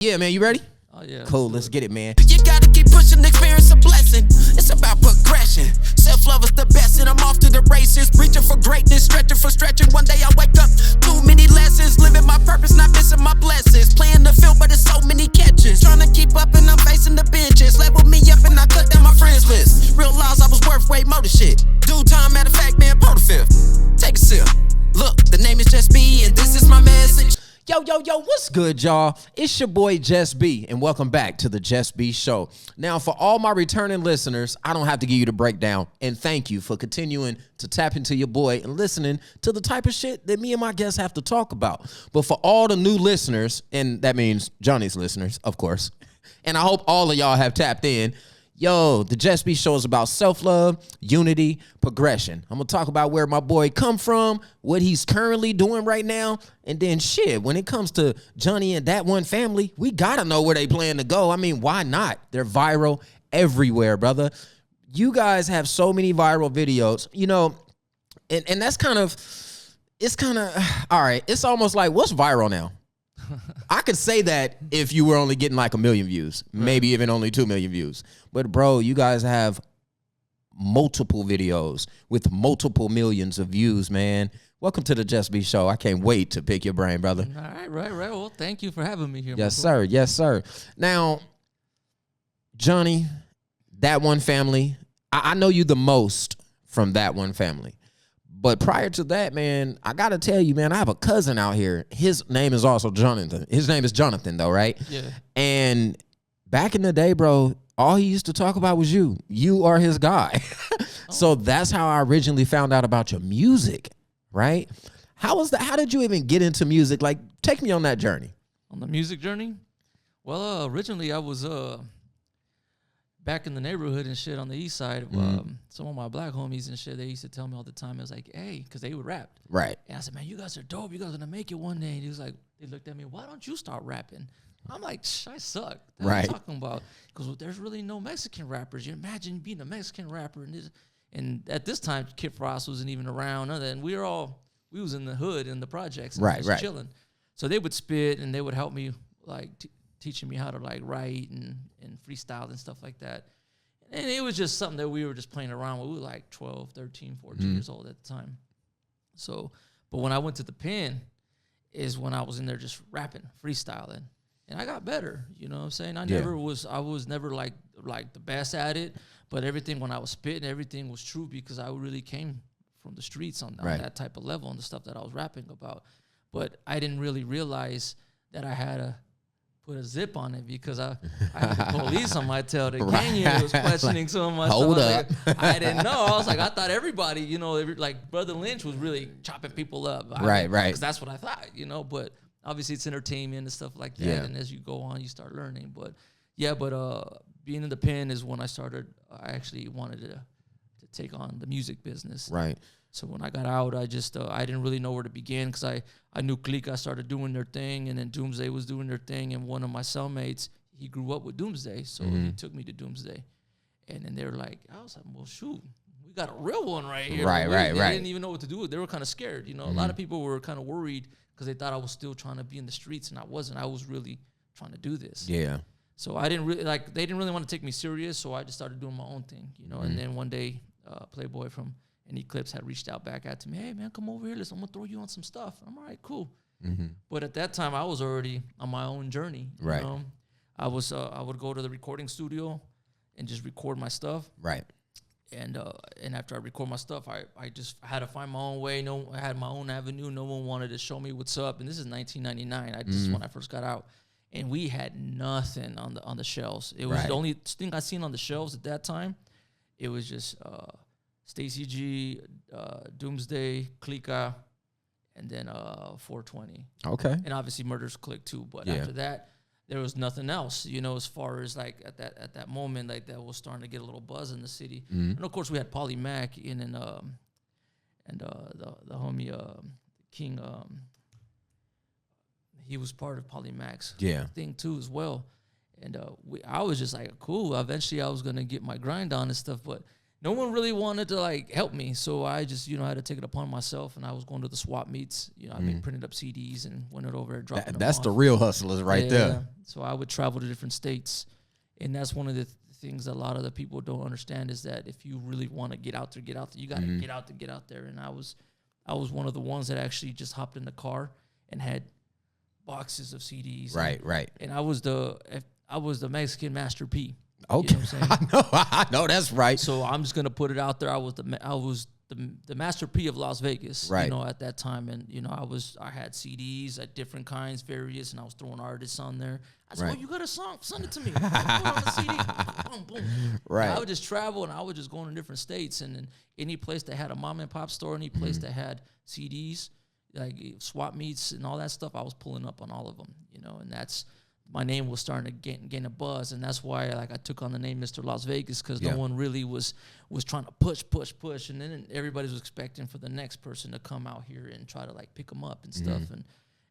Yeah, man, you ready? Oh, yeah. Cool, let's get it, man. You gotta keep pushing, experience a blessing. It's about progression. Self-love is the best, and I'm off to the races. Reaching for greatness, stretching for stretching. One day I wake up, too many lessons. Living my purpose, not missing my blessings. Playing the field, but it's so many catches. Trying to keep up, and I'm facing the benches. Level me up, and I cut down my friends list. Realize I was worth way more than shit. Due time, matter of fact, man, Pro the fifth. Take a sip. Look, the name is JusB, and this is my message. Yo, what's good, y'all? It's your boy, JusB, and welcome back to the JusB Show. Now, for all my returning listeners, I don't have to give you the breakdown, and thank you for continuing to tap into your boy and listening to the type of shit that me and my guests have to talk about. But for all the new listeners, and that means Johnny's listeners, of course, and I hope all of y'all have tapped in, yo, the JusB Show is about self-love, unity, progression. I'm going to talk about where my boy come from, what he's currently doing right now, and then shit, when it comes to Johnny and that one family, we got to know where they plan to go. I mean, why not? They're viral everywhere, brother. You guys have so many viral videos, you know, and that's kind of, all right, it's almost like, what's viral now? I could say that if you were only getting like 1 million views, maybe even only 2 million views. But bro, you guys have multiple videos with multiple millions of views, man. Welcome to the JusB Show. I can't wait to pick your brain, brother. All right, right. Well, thank you for having me here. Yes, sir. Yes, sir. Now, Johnny, that one family, I know you the most from that one family. But prior to that, man, I got to tell you, man, I have a cousin out here. His name is also Jonathan. His name is Jonathan, though, right? Yeah. And back in the day, bro, all he used to talk about was you. You are his guy. So that's how I originally found out about your music, right? How was that? How did you even get into music? Like, take me on that journey. On the music journey? Well, originally I was back in the neighborhood and shit on the east side. Some of my black homies and shit, they used to tell me all the time, it was like, hey, because they would rap. Right. And I said, man, you guys are dope. You guys are going to make it one day. And he was like, they looked at me, why don't you start rapping? I'm like, I suck. That's what I'm talking about. Because there's really no Mexican rappers. You imagine being a Mexican rapper. And at this time, Kid Frost wasn't even around. And we was in the hood, in the projects. And just chilling. So they would spit and they would help me, like, teaching me how to, like, write and freestyle and stuff like that. And it was just something that we were just playing around with. We were like 12, 13, 14 years old at the time. So, but when I went to the pen is when I was in there just rapping, freestyling. And I got better, you know what I'm saying? I was never like the best at it, but everything when I was spitting, everything was true because I really came from the streets on that type of level and the stuff that I was rapping about. But I didn't really realize that I had to put a zip on it because I had the police on my tail. The gang unit was questioning some of my Hold stuff. up. I didn't know. I was like, I thought everybody, you know, like Brother Lynch was really chopping people up. Right. Because that's what I thought, you know. But obviously it's entertainment and stuff like that. Yeah. And as you go on, you start learning. But being in the pen is when I actually wanted to take on the music business. Right. So when I got out, I just I didn't really know where to begin because I knew Clica started doing their thing, and then Doomsday was doing their thing, and one of my cellmates, he grew up with Doomsday, so he took me to Doomsday, and then they were like, I was like, well, shoot, we got a real one right here. They didn't even know what to do. They were kind of scared, you know. A lot of people were kind of worried because they thought I was still trying to be in the streets, and I wasn't. I was really trying to do this. Yeah. So I didn't really they didn't really want to take me serious, so I just started doing my own thing, you know. And then one day, Playboy from Eclipse had reached out back to me. Hey man, come over here. Listen, I'm gonna throw you on some stuff. I'm all right, cool. But at that time, I was already on my own journey. You know? I would go to the recording studio and just record my stuff. Right. And after I record my stuff, I just had to find my own way. I had my own avenue. No one wanted to show me what's up. And this is 1999. This is when I first got out, and we had nothing on the shelves. It was the only thing I seen on the shelves at that time. It was just Stacy G, Doomsday, Clica, and then 420. Okay. And obviously Murder's Click too. But after that, there was nothing else, you know, as far as like at that moment, like that was starting to get a little buzz in the city. And of course we had Polly Mac and the homie King. He was part of Polly Mac's thing too as well. And I was just like, cool. Eventually I was gonna get my grind on and stuff, but no one really wanted to like help me. So I just, you know, I had to take it upon myself, and I was going to the swap meets. You know, I printed up CDs and went it over, dropping them That's off. the real hustlers right there. So I would travel to different states, and that's one of the things a lot of the people don't understand is that if you really want to get out there, you got to get out there. And I was one of the ones that actually just hopped in the car and had boxes of CDs. Right. And I was the Mexican Master P. Okay, You know what I'm saying? I know that's right. So I'm just gonna put it out there. I was the Master P of Las Vegas, right. You know, at that time, and you know, I had CDs at different kinds, various, and I was throwing artists on there. I said, "Oh, you got a song? Send it to me. Put it on the CD. Boom, boom." Right. And I would just travel, and I would just go in different states, and then any place that had a mom and pop store, any place that had CDs, like swap meets and all that stuff, I was pulling up on all of them, you know, and that's. My name was starting to gain a buzz, and that's why like I took on the name Mr. Las Vegas, because no one really was trying to push, and then everybody was expecting for the next person to come out here and try to like pick them up and stuff,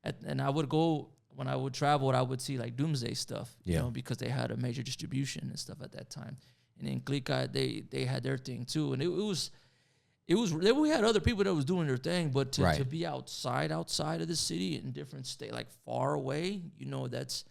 and I would go when I would travel, I would see like Doomsday stuff, you know, because they had a major distribution and stuff at that time, and in Clica they had their thing too, and it was. We had other people that was doing their thing, but to be outside of the city in different state, like far away, you know, that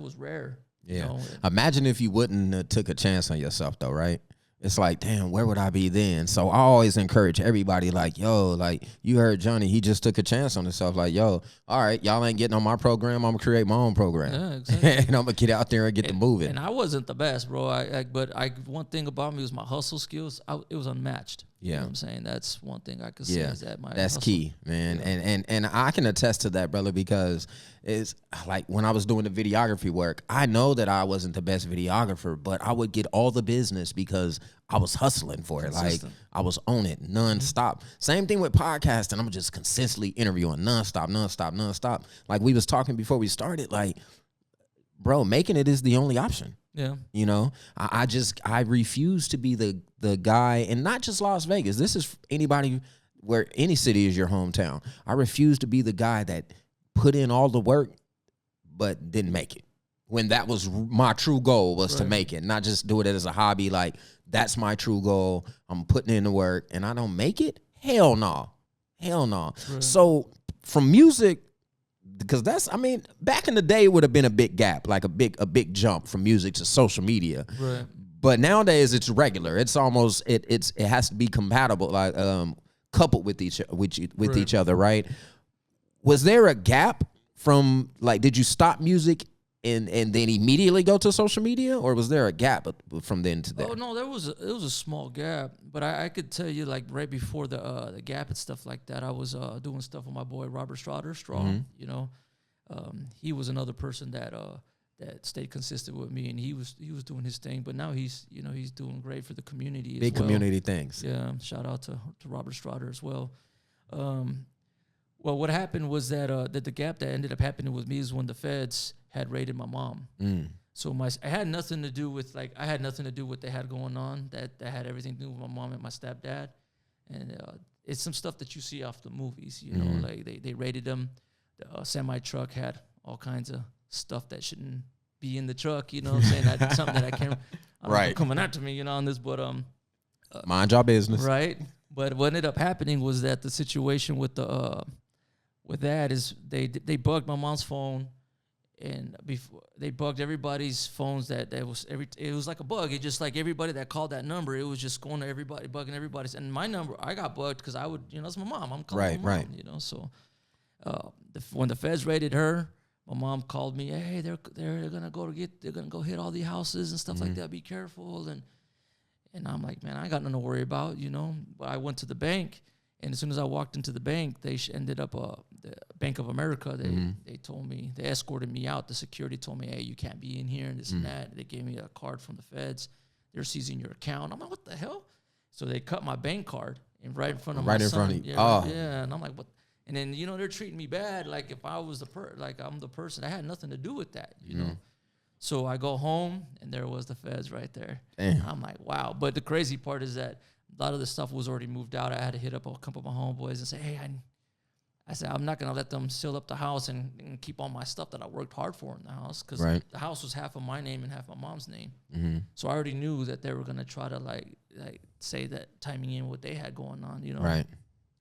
was rare. Yeah. You know? Imagine if you wouldn't have took a chance on yourself, though, right? It's like, damn, where would I be then? So I always encourage everybody, like, yo, like, you heard Johnny, he just took a chance on himself. Like, yo, all right, y'all ain't getting on my program. I'm going to create my own program. Yeah, exactly. And I'm going to get out there and get to moving. And I wasn't the best, bro. But one thing about me was my hustle skills. It was unmatched. Yeah. You know what I'm saying? That's one thing I could say is that that's hustle. key, man. Yeah. And I can attest to that, brother, because it's like when I was doing the videography work, I know that I wasn't the best videographer, but I would get all the business because I was hustling for it. Consistent. Like I was on it nonstop. Same thing with podcasting. I'm just consistently interviewing nonstop. Like we was talking before we started, like, bro, making it is the only option. Yeah. You know, I refuse to be the guy, and not just Las Vegas. This is anybody where any city is your hometown. I refuse to be the guy that put in all the work but didn't make it. When that was my true goal was to make it, not just do it as a hobby. Like, that's my true goal. I'm putting in the work and I don't make it. Hell no. Right. So from music, because back in the day it would have been a big gap, like a big jump from music to social media. Right. But nowadays it's regular. It's almost it has to be compatible, like coupled with each other, right? Was there a gap from like, did you stop music and then immediately go to social media, or was there a gap from then to there? Oh no, it was a small gap, but I could tell you like right before the gap and stuff like that, I was doing stuff with my boy Robert Straw. You know, he was another person that stayed consistent with me, and he was doing his thing. But now he's doing great for the community. Big community things. Yeah, shout out to Robert Strader as well. Well, what happened was that the gap that ended up happening with me is when the feds had raided my mom. So I had nothing to do with what they had going on. That had everything to do with my mom and my stepdad, and it's some stuff that you see off the movies. You know, like they raided them. The semi truck had all kinds of stuff that shouldn't be in the truck. You know what I'm saying? That's something that I can't. Right. Coming after me, you know, on this, but mind your business. Right. But what ended up happening was that the situation with that is they bugged my mom's phone, and before they bugged everybody's phones it was like a bug. It just like everybody that called that number, it was just going to everybody, bugging everybody's. And my number, I got bugged because I would, you know, it's my mom. I'm calling my mom, you know. So when the feds raided her, my mom called me. Hey, they're gonna go hit all the houses and stuff like that. Be careful. And I'm like, man, I got nothing to worry about, you know. But I went to the bank. And as soon as I walked into the bank, they ended up the Bank of America. They told me, they escorted me out. The security told me, hey, you can't be in here and this and that. They gave me a card from the feds. They're seizing your account. I'm like, what the hell? So they cut my bank card right in front of my son. Right in front of you. Yeah, and I'm like, what? And then, you know, they're treating me bad. Like if I was I'm the person. I had nothing to do with that, you know. So I go home, and there was the feds right there. Damn. I'm like, wow. But the crazy part is that a lot of the stuff was already moved out. I had to hit up a couple of my homeboys and say, hey, I said, I'm not going to let them seal up the house and keep all my stuff that I worked hard for in the house, because the house was half of my name and half my mom's name. So I already knew that they were going to try to, like, say that timing in what they had going on, you know. Right.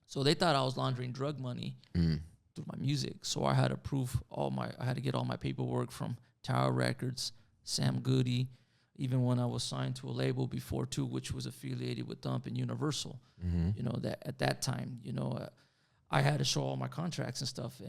So they thought I was laundering drug money through my music. So I had to prove I had to get all my paperwork from Tower Records, Sam Goody, even when I was signed to a label before too, which was affiliated with Thump and Universal. You know, that at that time, you know, I had to show all my contracts and stuff,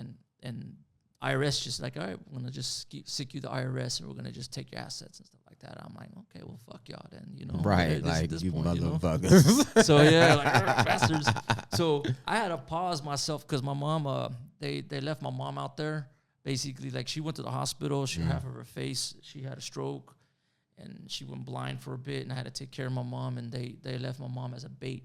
and IRS just like, all right, we're gonna just sick you the IRS, and we're gonna just take your assets and stuff like that. I'm like, okay, well, fuck y'all then, you know. Right, like this you point, motherfuckers. You know? So yeah, like bastards. So I had to pause myself because my mom, they left my mom out there. Basically, like she went to the hospital. She half of her face, she had a stroke, and she went blind for a bit. And I had to take care of my mom, and they left my mom as a bait,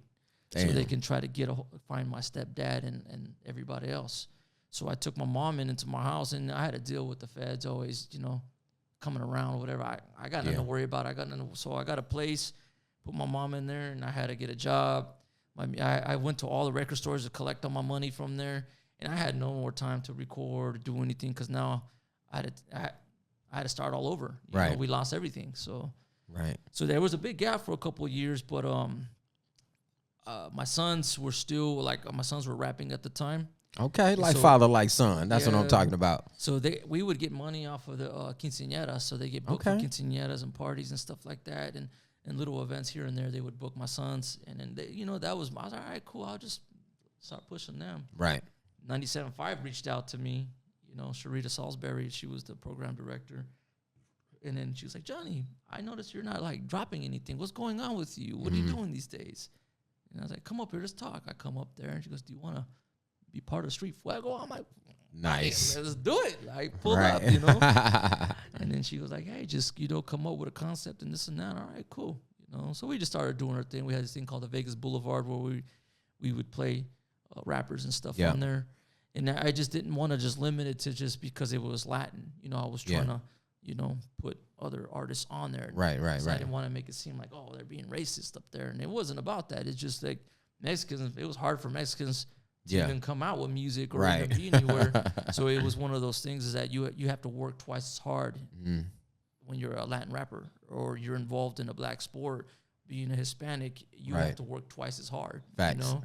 so they can try to find my stepdad and everybody else. So I took my mom into my house, and I had to deal with the feds always, you know, coming around or whatever. I got nothing to worry about. So I got a place, put my mom in there, and I had to get a job. I went to all the record stores to collect all my money from there, and I had no more time to record or do anything because now I had to start all over. You know, we lost everything. So so there was a big gap for a couple of years, but my sons were still my sons were rapping at the time. Okay, like father, like son. That's what I'm talking about. So we would get money off of the quinceañeras. So they get booked for quinceañeras and parties and stuff like that, and little events here and there. They would book my sons, and then I was all right, cool. I'll just start pushing them. Right. 97.5 reached out to me. You know, Sharita Salisbury. She was the program director, and then she was like, Johnny, I noticed you're not like dropping anything. What's going on with you? What are you doing these days? And I was like, come up here, let's talk. I come up there, and she goes, do you want to be part of Street Fuego? I'm like, nice. Let's do it. Like, pull up, you know. And then she was like, hey, just, come up with a concept and this and that. All right, cool. You know, so we just started doing our thing. We had this thing called the Vegas Boulevard where we would play rappers and stuff on there. And I just didn't want to just limit it to just because it was Latin. You know, I was trying to, put other artists on there. Right. I didn't want to make it seem like, oh, they're being racist up there. And it wasn't about that. It's just like Mexicans, it was hard for Mexicans to even come out with music or even be anywhere. So it was one of those things is that you have to work twice as hard when you're a Latin rapper or you're involved in a black sport. Being a Hispanic, you have to work twice as hard. Facts. You know?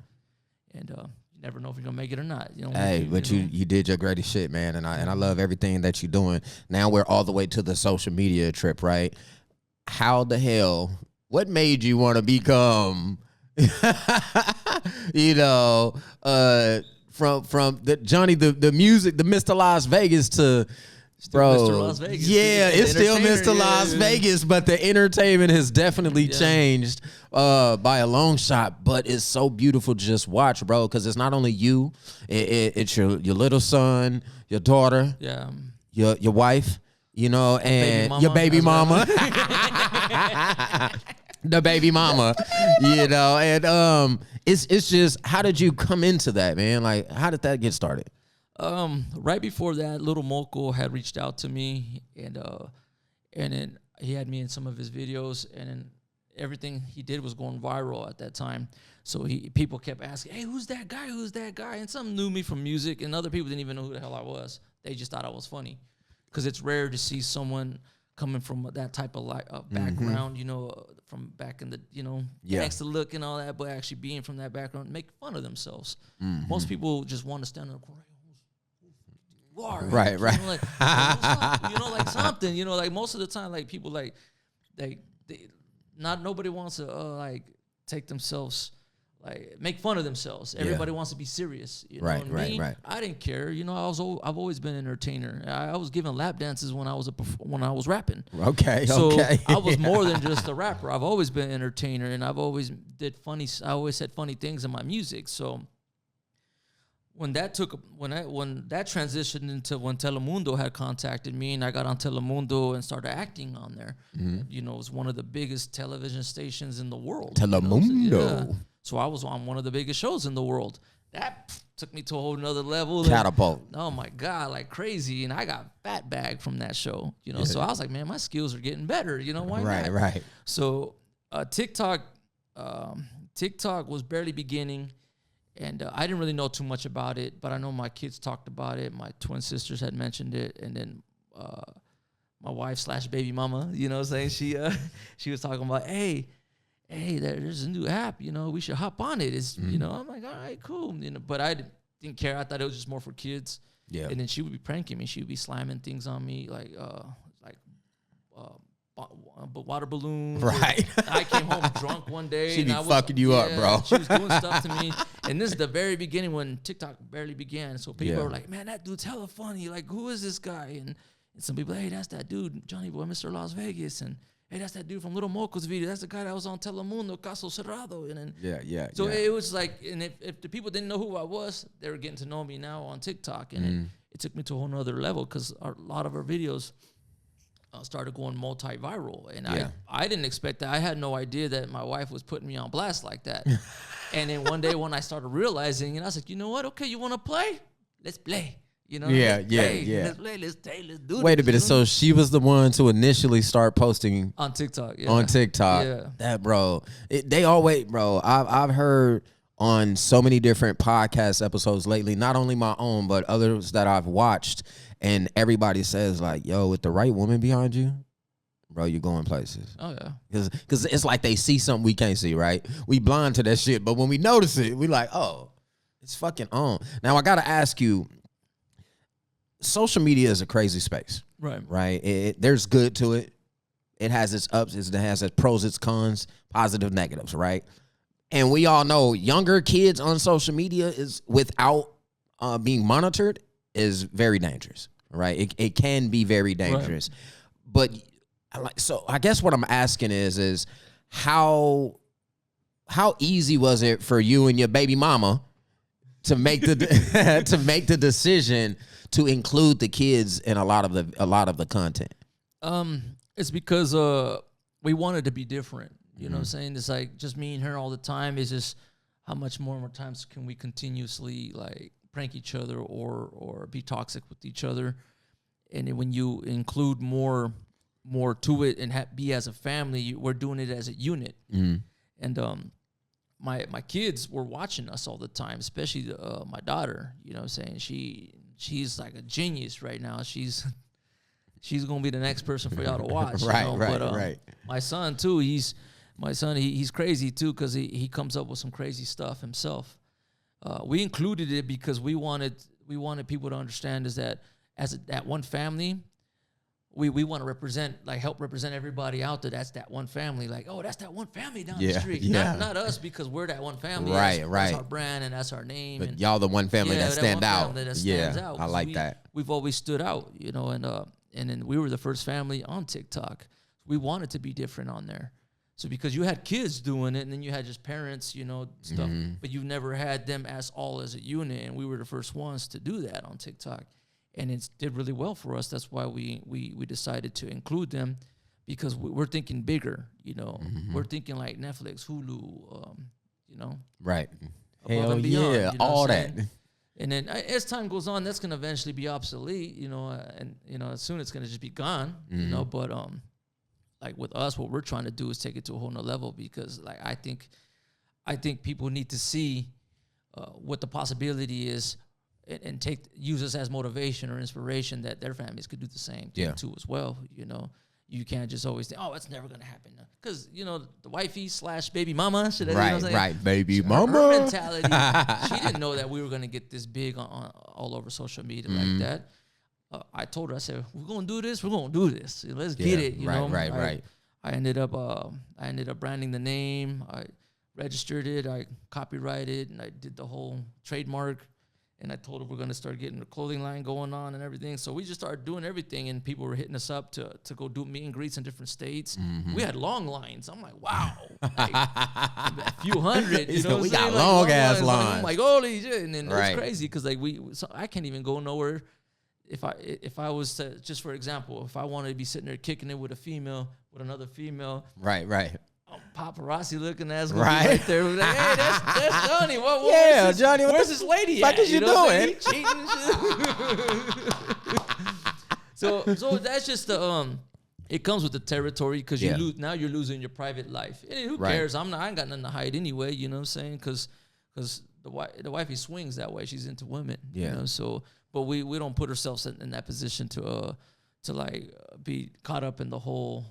And you never know if you're gonna make it or not. You know, hey, but you did your greatest shit, man, and I love everything that you're doing. Now we're all the way to the social media trip, right? How the hell? What made you want to become? From the Johnny the music, the Mr. Las Vegas to still Mr. Las Vegas. Yeah, it's still Mr. Las Vegas, but the entertainment has definitely changed by a long shot. But it's so beautiful to just watch, bro, because it's not only you, it's your little son, your daughter, your wife, and your baby mama. The baby mama, and it's just, how did you come into that, man? Like, how did that get started? Right before that, Little Moco had reached out to me, and then he had me in some of his videos, and then everything he did was going viral at that time. So people kept asking, hey, who's that guy? Who's that guy? And some knew me from music, and other people didn't even know who the hell I was. They just thought I was funny, because it's rare to see someone coming from that type of background, from back in the, gangsta look and all that, but actually being from that background, make fun of themselves. Most people just want to stand in the corner. Right. Like something, like most of the time, like people nobody wants to take themselves, like make fun of themselves. Everybody wants to be serious. Right. I didn't care. I've always been an entertainer. I was giving lap dances when I was rapping. Okay. I was more than just a rapper. I've always been an entertainer, and I've always I always said funny things in my music. So when that transitioned into when Telemundo had contacted me, and I got on Telemundo and started acting on there. It was one of the biggest television stations in the world. Telemundo. So I was on one of the biggest shows in the world. That took me to a whole nother level. Catapult. Oh my God, like crazy. And I got fat bag from that show, So I was like, man, my skills are getting better. Why not? Right. So TikTok was barely beginning. And I didn't really know too much about it, but I know my kids talked about it. My twin sisters had mentioned it. And then my wife / baby mama, she was talking about, hey, hey, there's a new app, we should hop on it. It's, I'm like, all right, cool. But I didn't care. I thought it was just more for kids. Yeah. And then she would be pranking me. She would be slamming things on me, like water balloons. Right. I came home drunk one day. She be fucking you up, bro. She was doing stuff to me. And this is the very beginning when TikTok barely began. So people were like, man, that dude's hella funny. Like, who is this guy? And some people, hey, that's that dude, Johnny Boy, Mr. Las Vegas. And hey, that's that dude from Little Moco's video. That's the guy that was on Telemundo, Caso Cerrado. And then, So it was like, and if the people didn't know who I was, they were getting to know me now on TikTok. And it took me to a whole nother level because a lot of our videos started going multi-viral. And I didn't expect that. I had no idea that my wife was putting me on blast like that. And then one day when I started realizing, and I was like, you know what? Okay, you want to play? Let's play. Yeah. Let's play, let's do Wait a minute. So she was the one to initially start posting on TikTok. Yeah. On TikTok. Yeah. That, bro. They always, bro. I've heard on so many different podcast episodes lately, not only my own, but others that I've watched, and everybody says like, yo, with the right woman behind you, bro, you're going places. Oh, yeah. Because it's like they see something we can't see, right? We blind to that shit, but when we notice it, we like, oh, it's fucking on. Now, I got to ask you, social media is a crazy space. Right? There's good to it. It has its ups, it has its pros, its cons, positive, negatives, right? And we all know younger kids on social media is without being monitored is very dangerous, right? It can be very dangerous. Right. But so I guess what I'm asking is how easy was it for you and your baby mama to make the to make the decision to include the kids in a lot of the content? It's because we wanted to be different. You know what I'm saying? It's like just me and her all the time. It's just how much more times can we continuously like prank each other or be toxic with each other? And then when you include more to it and be as a family, we're doing it as a unit. And my kids were watching us all the time, especially my daughter. You know what I'm saying? She's like a genius right now. She's gonna be the next person for y'all to watch. Right. My son too. He's crazy too because he comes up with some crazy stuff himself. We included it because we wanted people to understand is that as that one family, we want to help represent everybody out there. That's that one family. Like, oh, that's that one family down the street. Not us because we're that one family. Right. That's our brand and that's our name. But y'all the one family that stand out. Stands out. I like that. We've always stood out, and then we were the first family on TikTok. We wanted to be different on there. So because you had kids doing it and then you had just parents, stuff, but you've never had them as a unit. And we were the first ones to do that on TikTok. And it did really well for us. That's why we decided to include them because we're thinking bigger, We're thinking like Netflix, Hulu, Right. Above and beyond, all that. And then as time goes on, that's going to eventually be obsolete, and soon it's going to just be gone, but like with us, what we're trying to do is take it to a whole nother level because like I think people need to see what the possibility is and use us as motivation or inspiration that their families could do the same thing too as well. You can't just always think, oh, it's never gonna happen because the wifey / baby mama, baby mama her mentality. She didn't know that we were gonna get this big on all over social media like that. I told her, I said, we're gonna do this. Let's get it. Right. I ended up branding the name. I registered it. I copyrighted, and I did the whole trademark. And I told her we're gonna start getting the clothing line going on and everything. So we just started doing everything, and people were hitting us up to go do meet and greets in different states. We had long lines. I'm like, wow, like, a few hundred. We got long ass lines. I'm like, holy shit! And then it's crazy because like I can't even go nowhere. If I was to, just for example, if I wanted to be sitting there kicking it with another female, right. Paparazzi looking ass right there. Like, hey, that's Johnny. Johnny. Where's this lady at? What is you doing? Cheating and shit. So that's just the it comes with the territory because you lose. Now you're losing your private life. And who cares? I ain't got nothing to hide anyway. You know what I'm saying? Because the wifey swings that way. She's into women. So. But we don't put ourselves in that position to like be caught up in the whole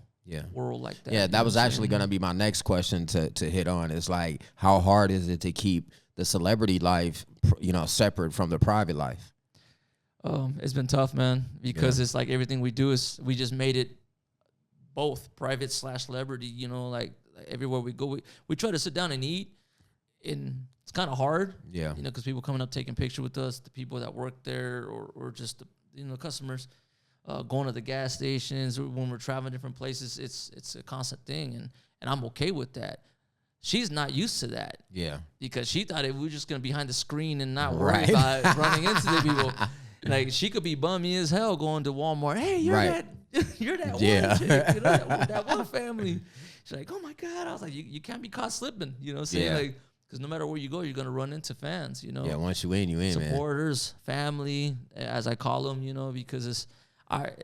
world like that. Yeah, that was actually going to be my next question to hit on. Is like, how hard is it to keep the celebrity life, separate from the private life? It's been tough, man, because it's like everything we do is we just made it both private / celebrity. Like everywhere we go, we try to sit down and eat, and it's kind of hard. Yeah, because people coming up taking picture with us, the people that work there, or just the customers. Going to the gas stations, or when we're traveling different places, it's a constant thing, and I'm okay with that. She's not used to that. Yeah. Because she thought we were just gonna be behind the screen and not worry about running into the people. Like, she could be bummy as hell going to Walmart. Hey, you're that one chick, that one family. She's like, oh my God. I was like, you can't be caught slipping. You know what I'm saying? Like, because no matter where you go, you're gonna run into fans. Yeah. Once you in, supporters, man. Family, as I call them. Because it's.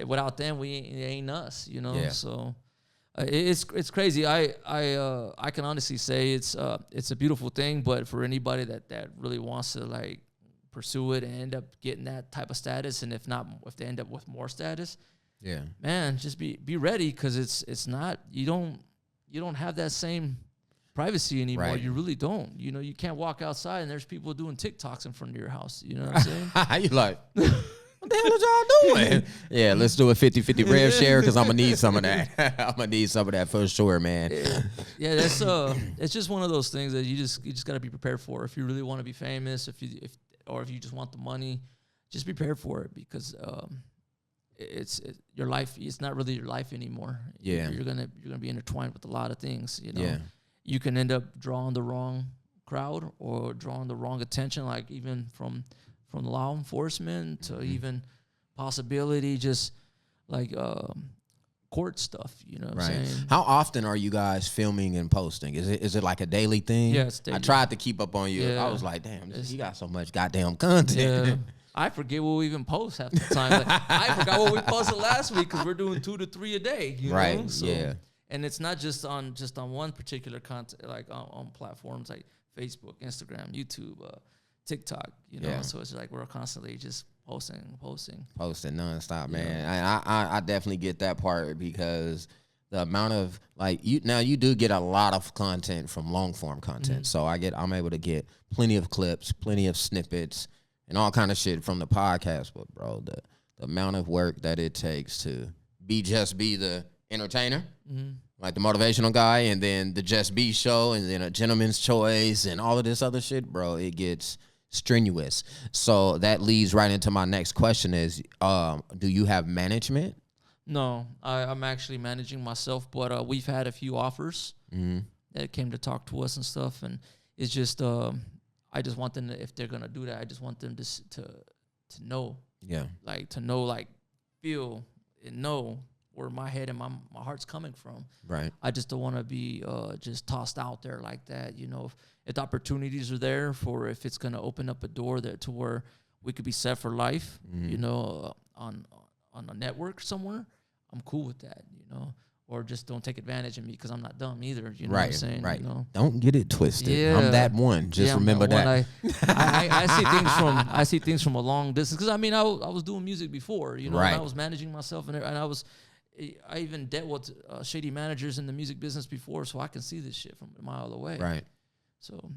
Without them, it ain't us, So it's crazy. I can honestly say it's a beautiful thing, but for anybody that really wants to like pursue it and end up getting that type of status, and if they end up with more status, man, just be ready, because it's not, you don't have that same privacy anymore. Right. You really don't. You can't walk outside and there's people doing TikToks in front of your house. You know what I'm saying? You like. What the hell are y'all doing? Yeah, let's do a 50-50 rev share, because I'm gonna need some of that. I'm gonna need some of that for sure, man. Yeah, that's it's just one of those things that you just gotta be prepared for. If you really want to be famous, if you just want the money, just be prepared for it, because it's your life. It's not really your life anymore. Yeah, you're gonna be intertwined with a lot of things. Yeah, you can end up drawing the wrong crowd or drawing the wrong attention, like even from law enforcement to even possibility just like court stuff, what I'm saying? How often are you guys filming and posting? Is it like a daily thing? Yeah, it's daily. I tried to keep up on you. Yeah. I was like, damn, you got so much goddamn content. Yeah. I forget what we even post half the time. Like, I forgot what we posted last week, because we're doing 2 to 3 a day. You know? So, yeah. And it's not just on one particular content, like on platforms like Facebook, Instagram, YouTube, TikTok, so it's like we're constantly just posting nonstop, man. I definitely get that part, because the amount of you do get a lot of content from long form content. So I'm able to get plenty of clips, plenty of snippets, and all kind of shit from the podcast. But bro, the amount of work that it takes to be the entertainer, like the motivational guy, and then the JusB Show, and then a Gentleman's Choice, and all of this other shit, bro, it gets strenuous. So that leads right into my next question is, do you have management? No, I'm actually managing myself, but we've had a few offers that came to talk to us and stuff, and it's just I just want them to, if they're gonna do that, I just want them to know, feel and know where my head and my heart's coming from. Right. I just don't want to be just tossed out there like that. If the opportunities are there for, if it's going to open up a door there to where we could be set for life, on a network somewhere, I'm cool with that, Or just don't take advantage of me, because I'm not dumb either. You know what I'm saying? Right. Don't get it twisted. Yeah. I'm that one. Just remember that. I see things from a long distance, because I was doing music before, and I was managing myself, and I even dealt with shady managers in the music business before, so I can see this shit from a mile away. Right. So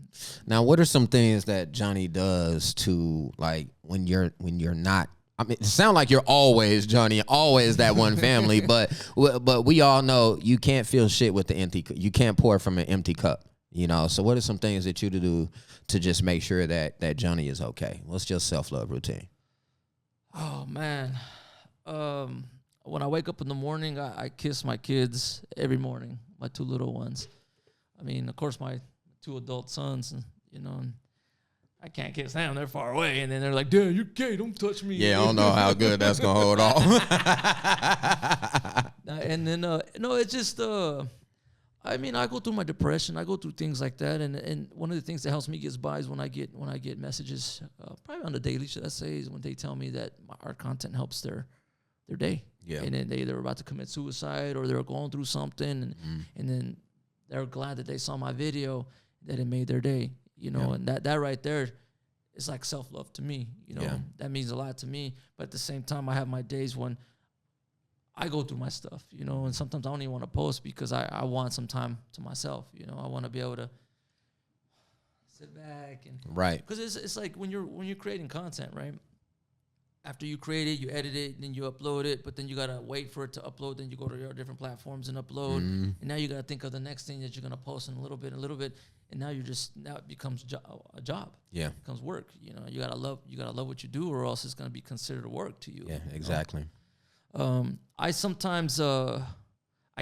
now, what are some things that Johnny does to, like, when you're not? I mean, it sounds like you're always Johnny, always that one family, but we all know you can't feel shit with the empty. You can't pour from an empty cup, So what are some things that you do to just make sure that Johnny is okay? What's your self-love routine? Oh man, when I wake up in the morning, I kiss my kids every morning, my 2 little ones. Of course, my 2 adult sons, and I can't kiss them. They're far away. And then they're like, Dad, you're gay. Don't touch me. Yeah, I don't know how good that's going to hold off. And then, no, it's just, I go through my depression. I go through things like that. And one of the things that helps me get by is when I get messages, probably on the daily, should I say, is when they tell me that our content helps their day. Yeah. And then they're about to commit suicide, or they're going through something. And then they're glad that they saw my video, that it made their day. And that right there is like self-love to me, That means a lot to me. But at the same time, I have my days when I go through my stuff, you know, and sometimes I don't even want to post because I want some time to myself, you know. I want to be able to sit back and because it's like when you're creating content, right? After you create it, you edit it, then you upload it, but then you gotta wait for it to upload. Then you go to your different platforms and upload, and now you gotta think of the next thing that you're gonna post in a little bit, and now it becomes a job. Yeah, it becomes work. You know, you gotta love what you do, or else it's gonna be considered work to you. Yeah, exactly. I sometimes I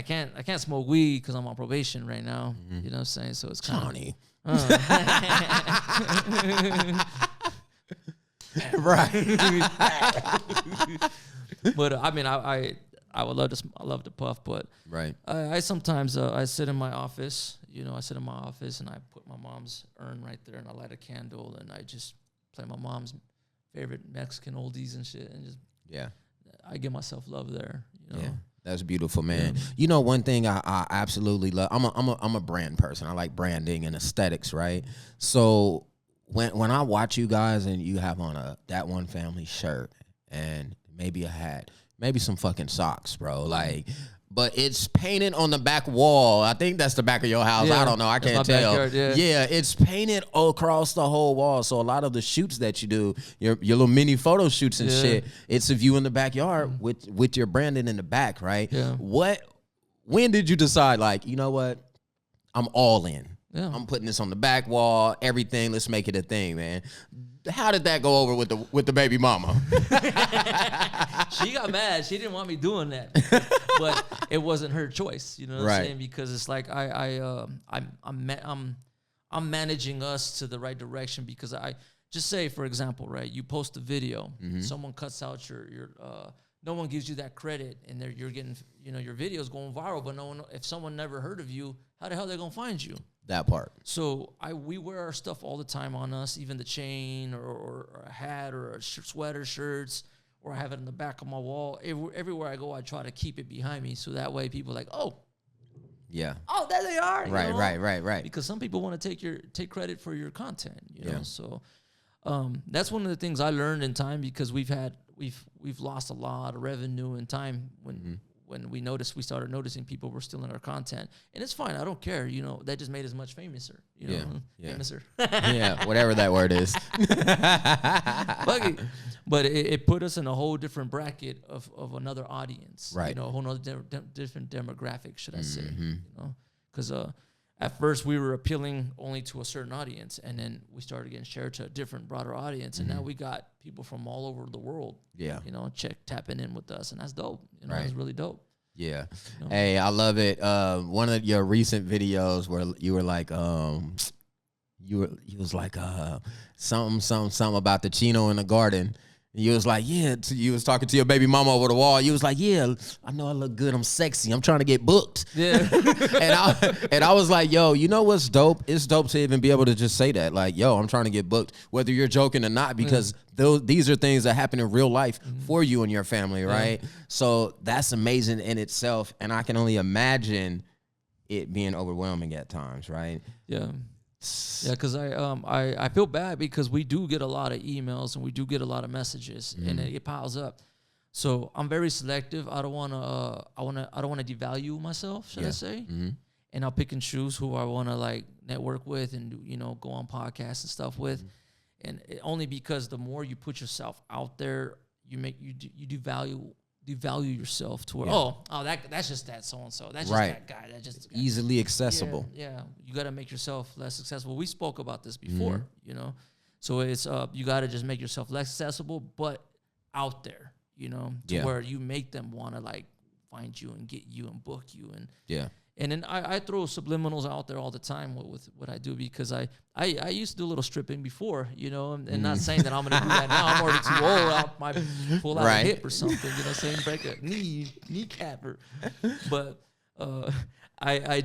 can't smoke weed because I'm on probation right now. You know what I'm saying? So it's kind of right. But I mean, I would love to. I love to puff, but right. I sometimes I sit in my office. You know, I sit in my office and I put my mom's urn right there, and I light a candle, and I just play my mom's favorite Mexican oldies and shit, and just I give myself love there. You know? Yeah. That's beautiful, man. Yeah. You know, one thing I absolutely love. I'm a brand person. I like branding and aesthetics, right? So when I watch you guys and you have on a That One Family shirt and maybe a hat, maybe some fucking socks, bro, like, but it's painted on the back wall. I think that's the back of your house. I don't know. I can't tell. Backyard, yeah, it's painted across the whole wall. So a lot of the shoots that you do, your little mini photo shoots and shit, it's of you in the backyard with your branding in the back, right? Yeah. When did you decide, like, you know what? I'm all in. Yeah. I'm putting this on the back wall, everything. Let's make it a thing, man. How did that go over with the baby mama? She got mad. She didn't want me doing that, but it wasn't her choice. You know what I'm saying? Because it's like I'm managing us to the right direction. Because I just say, for example, right? You post a video, someone cuts out your no one gives you that credit, and you're getting, you know, your video's going viral. But no one, if someone never heard of you, how the hell they gonna find you? That part. So we wear our stuff all the time on us, even the chain or a hat or a sweater, shirts, or I have it in the back of my wall. Everywhere I go, I try to keep it behind me, so that way people are like, oh, yeah, oh, there they are. Right. Because some people want to take credit for your content, you know. So that's one of the things I learned in time, because we've lost a lot of revenue in time when we started noticing people were stealing our content. And it's fine, I don't care, you know, that just made us much famouser, you know. Famouser. Yeah, whatever that word is. But it put us in a whole different bracket of another audience, right? You know, a whole other different demographic, should I say? You know, because at first we were appealing only to a certain audience, and then we started getting shared to a different, broader audience, and now we got people from all over the world. Yeah, you know, tapping in with us, and that's dope. You know, it's really dope. Yeah. You know? Hey, I love it. One of your recent videos where you were like, you was like, something about the Chino in the garden. You was like, yeah, you was talking to your baby mama over the wall. You was like, yeah, I know I look good. I'm sexy. I'm trying to get booked. Yeah. and I was like, yo, you know what's dope? It's dope to even be able to just say that. Like, yo, I'm trying to get booked, whether you're joking or not, because these are things that happen in real life for you and your family, right? So that's amazing in itself. And I can only imagine it being overwhelming at times, right? Yeah. Yeah, because I feel bad, because we do get a lot of emails and we do get a lot of messages, and it piles up. So I'm very selective. I don't want to devalue myself, should I say? And I'll pick and choose who I want to like network with and, you know, go on podcasts and stuff with. And only because the more you put yourself out there, you devalue yourself to where that's just that so and so, that's just that guy, that just easily accessible. Yeah, you got to make yourself less accessible. We spoke about this before, you know. So it's you got to just make yourself less accessible, but out there, you know, to where you make them want to like find you and get you and book you and And then I throw subliminals out there all the time with what I do, because I used to do a little stripping before, you know, and not saying that I'm going to do that now. I'm already too old. I might pull out a hip or something, you know what I'm saying, break a kneecap. But I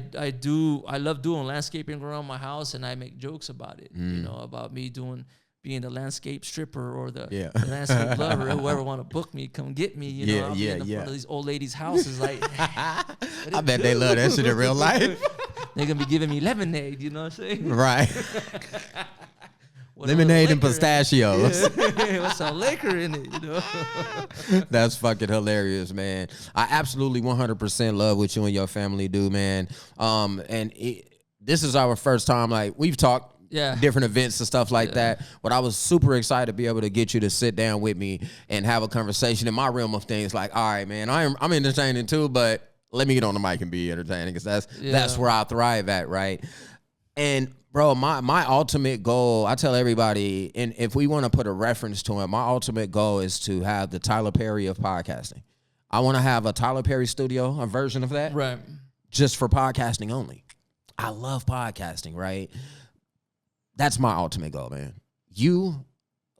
love doing landscaping around my house, and I make jokes about it, you know, about me being the landscape stripper or the landscape lover, whoever want to book me, come get me. You know, I'll be in the front of these old ladies' houses, like. I bet they love that shit in real life. They're gonna be giving me lemonade. You know what I'm saying? Right. Lemonade and pistachios. With some liquor in it, you know. That's fucking hilarious, man. I absolutely 100% love what you and your family do, man. This is our first time, like, we've talked different events and stuff like that, but I was super excited to be able to get you to sit down with me and have a conversation in my realm of things. Like, all right, man, I'm entertaining too, but let me get on the mic and be entertaining, because that's where I thrive at, right? And bro, my ultimate goal, I tell everybody, and if we want to put a reference to it, my ultimate goal is to have the Tyler Perry of podcasting. I want to have a Tyler Perry studio, a version of that, right? Just for podcasting only. I love podcasting, right? That's my ultimate goal, man. You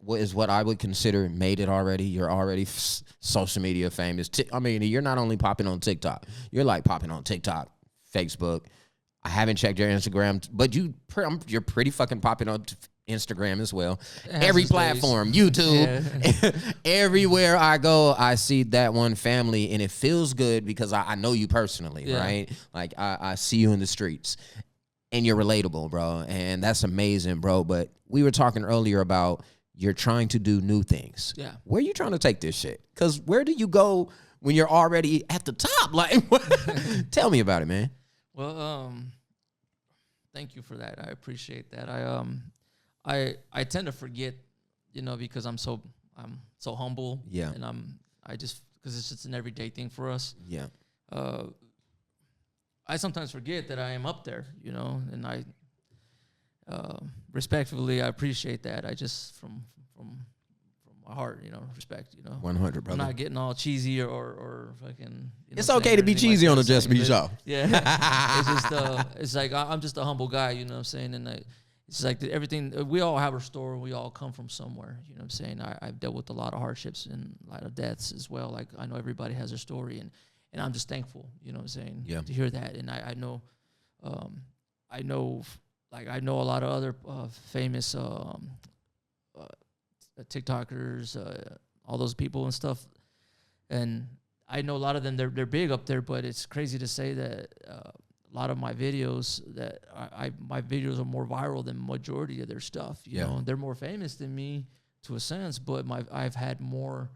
is what I would consider made it already. You're already social media famous. I mean, you're not only popping on TikTok. You're like popping on TikTok, Facebook. I haven't checked your Instagram, but you're pretty fucking popping on Instagram as well. Every platform, YouTube, everywhere I go, I see that one family, and it feels good because I know you personally, right? Like I see you in the streets. And you're relatable, bro. And that's amazing, bro. But we were talking earlier about you're trying to do new things. Yeah. Where are you trying to take this shit? Because where do you go when you're already at the top? Like, tell me about it, man. Well, thank you for that. I appreciate that. I tend to forget, you know, because I'm so humble. Yeah. And because it's just an everyday thing for us. Yeah. I sometimes forget that I am up there, you know, and I respectfully, I appreciate that. I just from my heart, you know, respect, you know. 100, brother. I'm not getting all cheesy or fucking. You know, it's okay to be cheesy on the JusB Show. Yeah, it's just it's like I'm just a humble guy, you know what I'm saying, and it's like everything. We all have a story. We all come from somewhere, you know what I'm saying. I've dealt with a lot of hardships and a lot of deaths as well. Like I know everybody has their story, and I'm just thankful, you know what I'm saying, to hear that. And I know a lot of other famous TikTokers, all those people and stuff. And I know a lot of them, they're big up there, but it's crazy to say that a lot of my videos my videos are more viral than majority of their stuff. You know, they're more famous than me to a sense, but I've had multiple,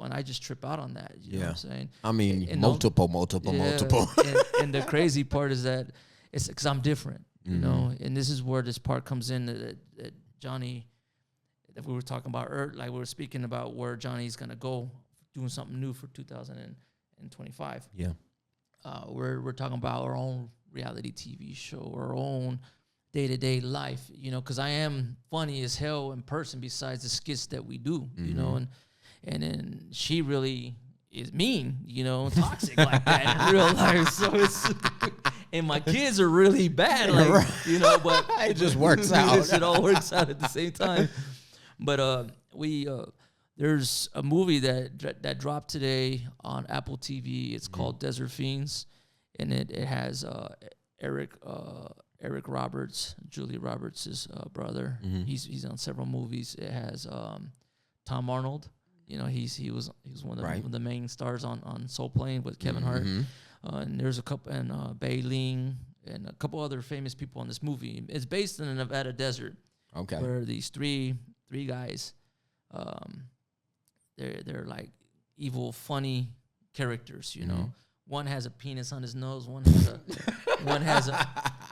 and I just trip out on that. You know what I'm saying? I mean, and multiple. And the crazy part is that it's because I'm different, you know, and this is where this part comes in that Johnny, that we were talking about, like we were speaking about where Johnny's going to go doing something new for 2025. Yeah. We're talking about our own reality TV show, our own day-to-day life, you know, because I am funny as hell in person besides the skits that we do, you know, and then she really is mean, you know, toxic like that in real life. So it's, and my kids are really bad, like, you know, but it just works out. It all works out at the same time. But there's a movie that dropped today on Apple TV. It's called Desert Fiends, and it has Eric Roberts, Julia Roberts' brother. He's on several movies. It has Tom Arnold. You know, he was one of the main stars on Soul Plane with Kevin Hart. And there's a couple, and Bai Ling and a couple other famous people on this movie. It's based in the Nevada desert. Okay. Where these three guys, they're like evil, funny characters. You know, one has a penis on his nose. One has a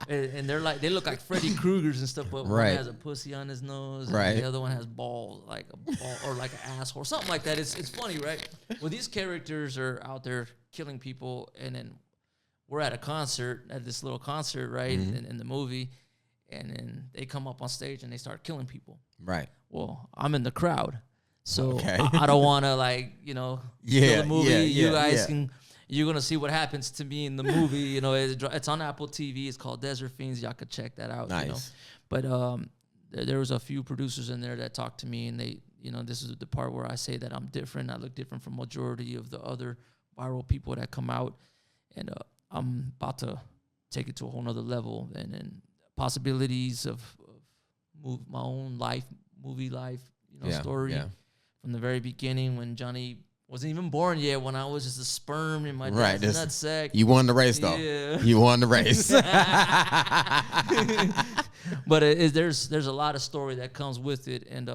and they look like Freddy Krueger's and stuff, but one has a pussy on his nose, and the other one has balls, like a ball or like an asshole, something like that. It's funny, right? Well, these characters are out there killing people, and then we're at a concert, at this little concert, right, in the movie, and then they come up on stage and they start killing people. Right. Well, I'm in the crowd, so I don't want to, like, you know, kill the movie. You guys can. You're going to see what happens to me in the movie. You know, it's on Apple TV. It's called Desert Fiends. Y'all could check that out. Nice. You know? But there was a few producers in there that talked to me, and they, you know, this is the part where I say that I'm different. I look different from majority of the other viral people that come out. And I'm about to take it to a whole nother level. And possibilities of my own life, movie life, you know, story from the very beginning when Johnny wasn't even born yet, when I was just a sperm in my dad's nutsack. You won the race, though. Yeah. You won the race. But there's a lot of story that comes with it, and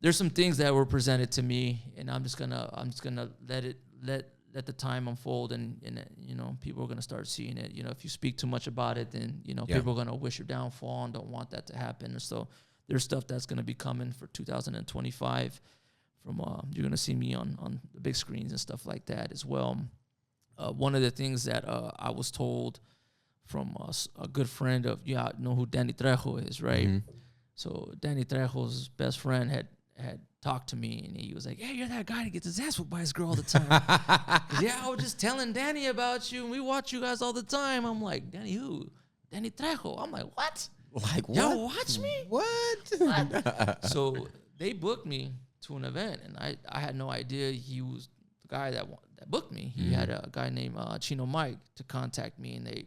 there's some things that were presented to me, and I'm just gonna let the time unfold, and people are gonna start seeing it. If you speak too much about it, then people are gonna wish your downfall and don't want that to happen. And so there's stuff that's gonna be coming for 2025. You're gonna see me on the big screens and stuff like that as well. One of the things that I was told from a good friend of, know who Danny Trejo is, right? Mm-hmm. So Danny Trejo's best friend had talked to me, and he was like, "Hey, you're that guy that gets his ass whooped by his girl all the time." I was just telling Danny about you, and we watch you guys all the time. I'm like, Danny who? Danny Trejo. I'm like, what? Like what? Y'all watch me? What? So they booked me to an event, and I had no idea he was the guy that booked me. He had a guy named Chino Mike to contact me, and I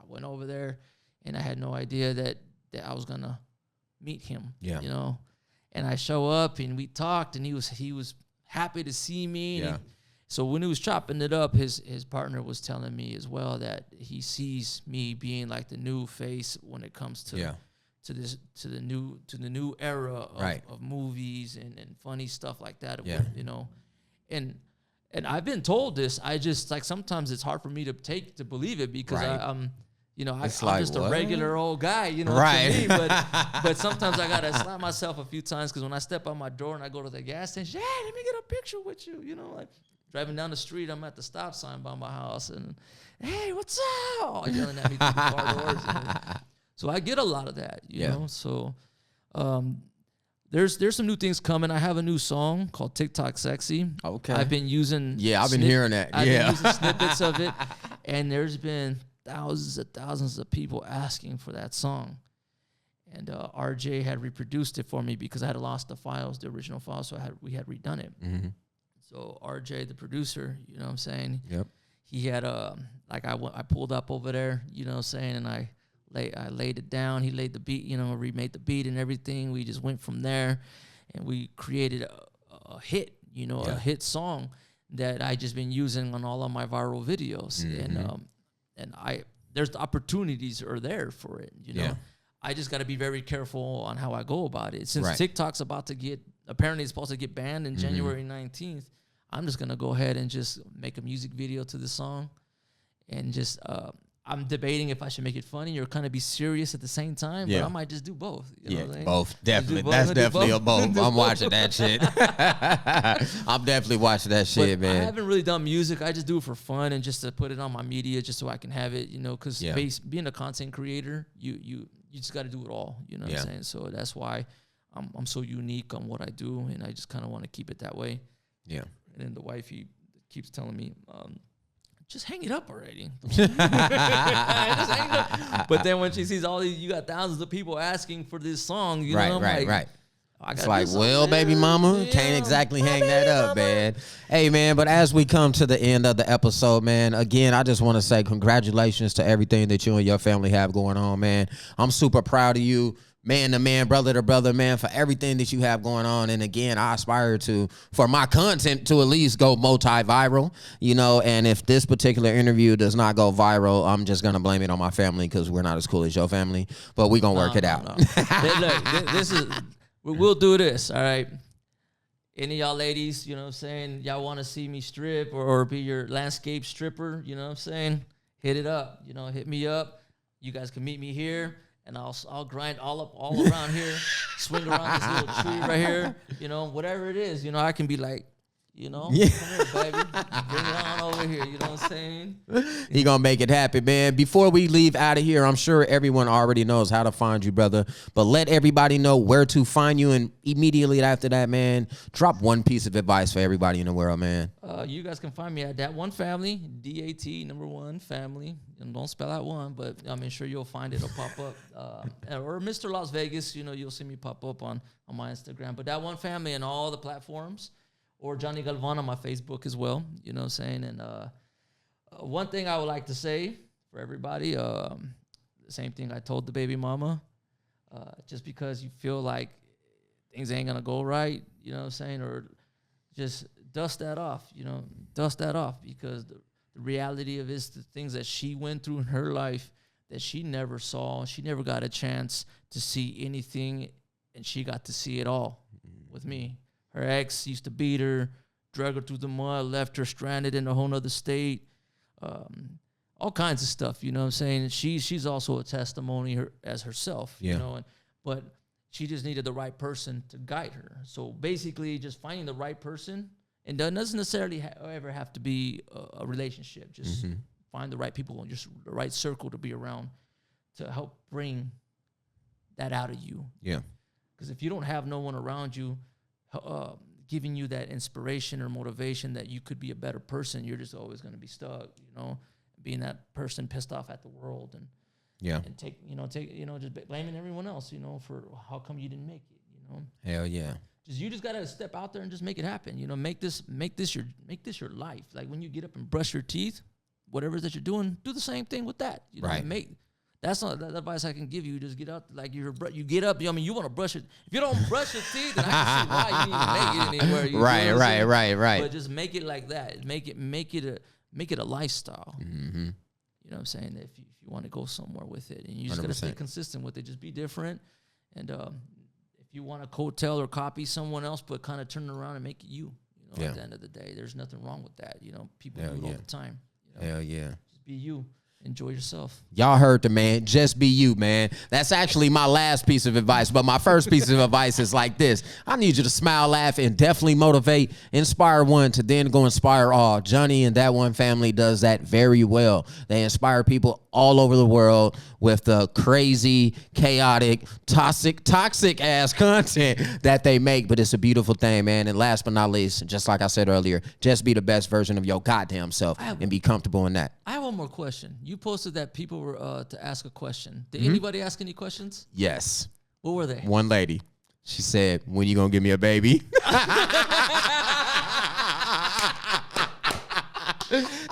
went over there, and I had no idea that I was gonna meet him. Yeah. And I show up, and we talked, and he was happy to see me. Yeah. So when he was chopping it up, his partner was telling me as well that he sees me being like the new face when it comes to the new era of movies and funny stuff like that. Yeah. And I've been told this. I just sometimes it's hard for me to believe it because I'm just a regular old guy, right. to me. But sometimes I gotta slap myself a few times because when I step out my door and I go to the gas station, hey, let me get a picture with you. Like driving down the street, I'm at the stop sign by my house, and hey, what's up? Yelling at me through the car doors. So I get a lot of that, you know. So there's some new things coming. I have a new song called TikTok Sexy. Okay. I've been using I've been hearing that. I've been using snippets of it, and there's been thousands of people asking for that song. And RJ had reproduced it for me because I had lost the original files, so we had redone it. Mm-hmm. So RJ, the producer, you know what I'm saying? Yep. He had I pulled up over there, you know what I'm saying, and I laid it down. He laid the beat, remade the beat and everything. We just went from there, and we created a hit, a hit song that I just been using on all of my viral videos. Mm-hmm. And there's the opportunities are there for it, Yeah. I just got to be very careful on how I go about it. Since TikTok's apparently it's supposed to get banned in January 19th, I'm just going to go ahead and just make a music video to the song. And just, I'm debating if I should make it funny or kind of be serious at the same time. But I might just do both. You know what I'm saying? Both. Definitely. That's definitely a both. I'm watching that shit. I'm definitely watching that shit, man. I haven't really done music. I just do it for fun and just to put it on my media just so I can have it, because being a content creator, you just got to do it all. You know what I'm saying? So that's why I'm so unique on what I do, and I just kind of want to keep it that way. Yeah. And then the wifey keeps telling me, just hang it up already. But then when she sees all these, you got thousands of people asking for this song, you know, I'm like, it's like, well, baby mama, can't exactly hang that up, man. Hey, man, but as we come to the end of the episode, man, again, I just want to say congratulations to everything that you and your family have going on, man. I'm super proud of you. Man to man, brother to brother, man, for everything that you have going on. And again, I aspire for my content to at least go multi-viral, and if this particular interview does not go viral, I'm just going to blame it on my family because we're not as cool as your family, but we're going to work it out. Look, we'll do this, all right? Any of y'all ladies, you know what I'm saying, y'all want to see me strip or be your landscape stripper, you know what I'm saying, hit it up, hit me up. You guys can meet me here. And I'll grind all around here, swing around this little tree right here, whatever it is, I can be like, come here, baby, bring it on over here, you know what I'm saying? He gonna make it happen, man. Before we leave out of here, I'm sure everyone already knows how to find you, brother, but let everybody know where to find you, and immediately after that, man, drop one piece of advice for everybody in the world, man. You guys can find me at That One Family, DAT, number one family, and don't spell out one, but I'm sure you'll find it'll pop up, or Mr. Las Vegas, you'll see me pop up on my Instagram, but That One Family and all the platforms. Or Johnny Galvan on my Facebook as well, you know what I'm saying? And one thing I would like to say for everybody, the same thing I told the baby mama, just because you feel like things ain't going to go right, you know what I'm saying? Or just dust that off, because the reality of it is the things that she went through in her life that she never saw. She never got a chance to see anything, and she got to see it all with me. Her ex used to beat her, drug her through the mud, left her stranded in a whole nother state. All kinds of stuff, you know what I'm saying? She's also a testimony as herself, you know, but she just needed the right person to guide her. So basically just finding the right person, and that doesn't necessarily ever have to be a relationship. Just find the right people and just the right circle to be around to help bring that out of you. Yeah. Because if you don't have no one around you giving you that inspiration or motivation that you could be a better person, you're just always going to be stuck, you know, being that person pissed off at the world and just blaming everyone else, you know, for how come you didn't make it, you know. Hell yeah. You just gotta step out there and just make it happen, you know. Make this your life. Like when you get up and brush your teeth, whatever it is that you're doing, do the same thing with that. You know, right. That's not the advice I can give you. Just get out, like you get up. I mean, you want to brush it. If you don't brush your teeth, then I can see why you need to make it anywhere. Right. But just make it like that. Make it a lifestyle. Mm-hmm. You know what I'm saying? If you want to go somewhere with it, and you just got to stay consistent with it. Just be different. And if you want to coattail or copy someone else, but kind of turn it around and make it you. You know, at the end of the day, there's nothing wrong with that. You know, people do it all the time. You know? Hell yeah. Just be you. Enjoy yourself. Y'all heard the man. Just be you, man. That's actually my last piece of advice. But my first piece of advice is like this. I need you to smile, laugh, and definitely motivate, inspire one to then go inspire all. Johnny and That One Family does that very well. They inspire people all over the world with the crazy, chaotic, toxic ass content that they make. But it's a beautiful thing, man. And last but not least, just like I said earlier, just be the best version of your goddamn self and be comfortable in that. I have one more question. You posted that people were to ask a question. Did anybody ask any questions? Yes. What were they? One lady. She said, "When you gonna give me a baby?"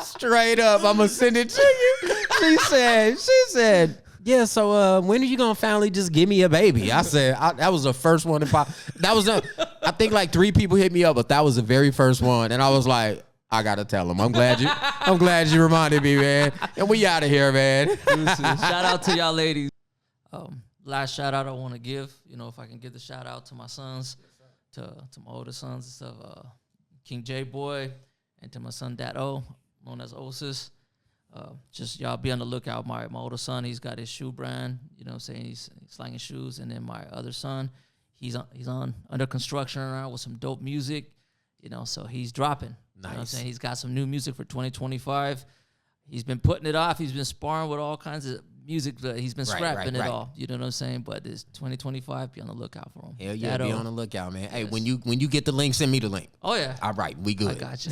Straight up, I'm gonna send it to you. She said, "Yeah, so when are you gonna finally just give me a baby?" I said, that was the first one to pop. That was I think like 3 people hit me up, but that was the very first one, and I was like, I gotta tell them. I'm glad you reminded me, man. And we out of here, man. Shout out to y'all ladies. Last shout out I want to give, you know, if I can give the shout out to my sons, to my older sons and stuff, King J Boy, and to my son Dad O, known as Osis. Just y'all be on the lookout. My older son, he's got his shoe brand, you know what I'm saying? He's slanging shoes. And then my other son, he's under construction right now with some dope music, you know, so he's dropping. Nice. You know what I'm saying? He's got some new music for 2025. He's been putting it off. He's been sparring with all kinds of music. He's been scrapping it all. You know what I'm saying? But it's 2025. Be on the lookout for him. Hell yeah, be on the lookout, man. Yes. Hey, when you get the link, send me the link. Oh, yeah. All right, we good. I got you.